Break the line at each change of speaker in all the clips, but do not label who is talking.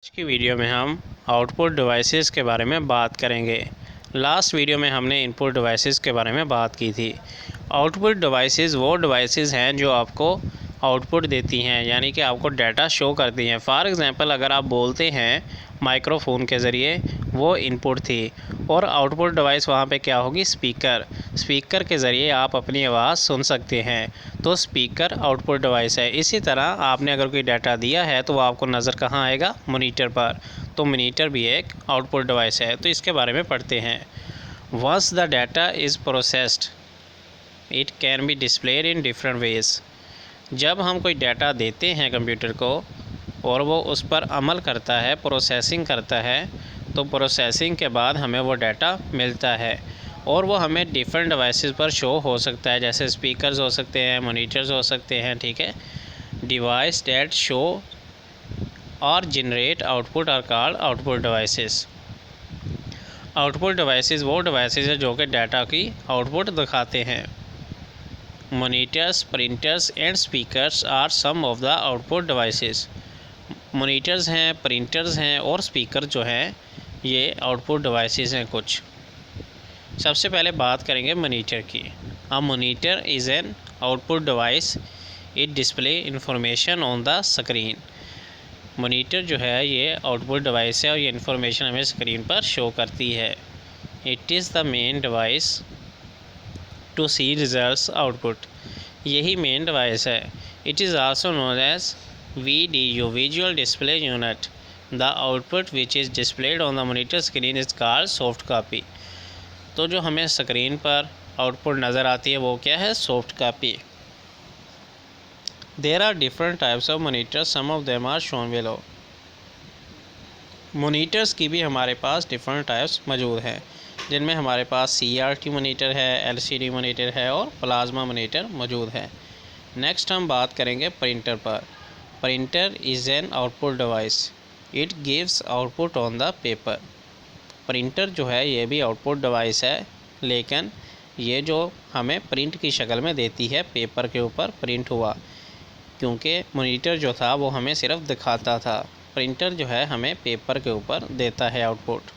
आज की वीडियो में हम आउटपुट डिवाइसेस के बारे में बात करेंगे। लास्ट वीडियो में हमने इनपुट डिवाइसेस के बारे में बात की थी। आउटपुट डिवाइसेस वो डिवाइसेस हैं जो आपको आउटपुट देती हैं, यानी कि आपको डाटा शो करती हैं। फॉर एग्ज़ाम्पल अगर आप बोलते हैं माइक्रोफोन के ज़रिए, वो इनपुट थी, और आउटपुट डिवाइस वहाँ पे क्या होगी, स्पीकर के ज़रिए आप अपनी आवाज़ सुन सकते हैं, तो स्पीकर आउटपुट डिवाइस है। इसी तरह आपने अगर कोई डाटा दिया है तो वो आपको नज़र कहाँ आएगा, मॉनिटर पर, तो मॉनिटर भी एक आउटपुट डिवाइस है। तो इसके बारे में पढ़ते हैं। Once the data is processed it can be displayed in different ways. जब हम कोई डाटा देते हैं कंप्यूटर को और वो उस पर अमल करता है, प्रोसेसिंग करता है, तो प्रोसेसिंग के बाद हमें वो डाटा मिलता है और वो हमें डिफरेंट डिवाइसेस पर शो हो सकता है, जैसे स्पीकर्स हो सकते हैं, मॉनिटर्स हो सकते हैं, ठीक है। डिवाइस दैट शो और generate output are called output devices. Output devices वो डिवाइसेस है जो कि डाटा की आउटपुट दिखाते हैं। Monitors, printers and speakers are some of the output devices. Monitors हैं, प्रिंटर्स हैं और स्पीकर जो हैं ये आउटपुट डिवाइसेस हैं कुछ। सबसे पहले बात करेंगे मॉनिटर की। A monitor is an output device, it display information on the screen. Monitor जो है ये आउटपुट डिवाइस है और ये इंफॉर्मेशन हमें स्क्रीन पर शो करती है। It is the main device to see results output. यही मेन डिवाइस है। It is also known as VDU, visual display unit. The output which is displayed on the monitor screen is called soft copy. तो जो हमें screen पर output नज़र आती है वो क्या है, soft copy. There are different types of monitors, some of them are shown below. Monitors की भी हमारे पास डिफरेंट टाइप्स मौजूद हैं, जिनमें हमारे पास CRT मॉनिटर है, LCD मॉनिटर है और प्लाज्मा मॉनिटर मौजूद है। नेक्स्ट हम बात करेंगे प्रिंटर पर। Printer is an output device, it gives output on the paper. Printer जो है ये भी आउटपुट डिवाइस है, लेकिन ये जो हमें प्रिंट की शक्ल में देती है, पेपर के ऊपर प्रिंट हुआ, क्योंकि मॉनिटर जो था वो हमें सिर्फ दिखाता था। प्रिंटर जो है हमें पेपर के ऊपर देता है output.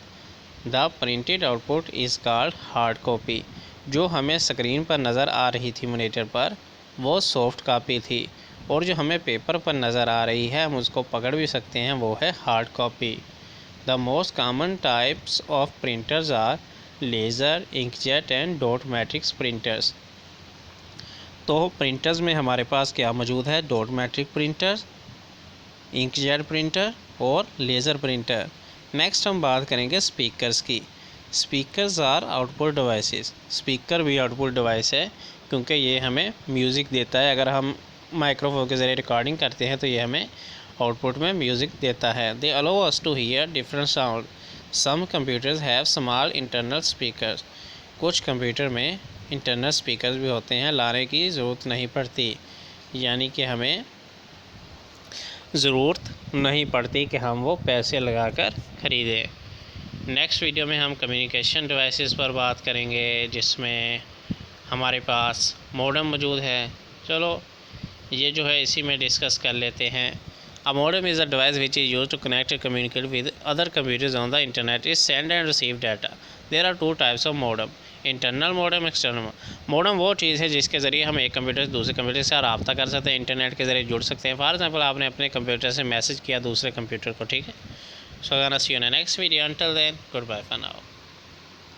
The printed output is called hard copy. जो हमें स्क्रीन पर नज़र आ रही थी मॉनिटर पर वो सॉफ्ट कॉपी थी, और जो हमें पेपर पर नज़र आ रही है हम उसको पकड़ भी सकते हैं, वो है hard copy. The most common types of printers are laser, inkjet and dot matrix printers. तो प्रिंटर्स में हमारे पास क्या मौजूद है, dot matrix printers, inkjet printer और लेज़र प्रिंटर। नेक्स्ट हम बात करेंगे स्पीकर्स की। Speakers are output devices. Speaker भी आउटपुट डिवाइस है, क्योंकि ये हमें म्यूज़िक देता है। अगर हम माइक्रोफोन के ज़रिए रिकॉर्डिंग करते हैं तो ये हमें आउटपुट में म्यूज़िक देता है। They allow us to hear different sound. Some computers have small internal speakers. कुछ कंप्यूटर में इंटरनल स्पीकर्स भी होते हैं, लाने की ज़रूरत नहीं पड़ती, यानी कि हमें ज़रूरत नहीं पड़ती कि हम वो पैसे लगाकर ख़रीदें। नेक्स्ट वीडियो में हम कम्युनिकेशन डिवाइसेस पर बात करेंगे, जिसमें हमारे पास मॉडेम मौजूद है। चलो ये जो है इसी में डिस्कस कर लेते हैं। A modem is a device which is used to connect and communicate with other computers on the internet. Is send and receive data. There are two types of modem, internal modem, external. Modem वो चीज़ है जिसके ज़रिए हम एक computer से दूसरे computer से रब्ता कर सकते हैं, इंटरनेट के ज़रिए जुड़ सकते हैं। फॉर एग्जाम्पल आपने अपने कंप्यूटर से मैसेज किया दूसरे कंप्यूटर को, ठीक है। So see you in next video, until then good bye for now.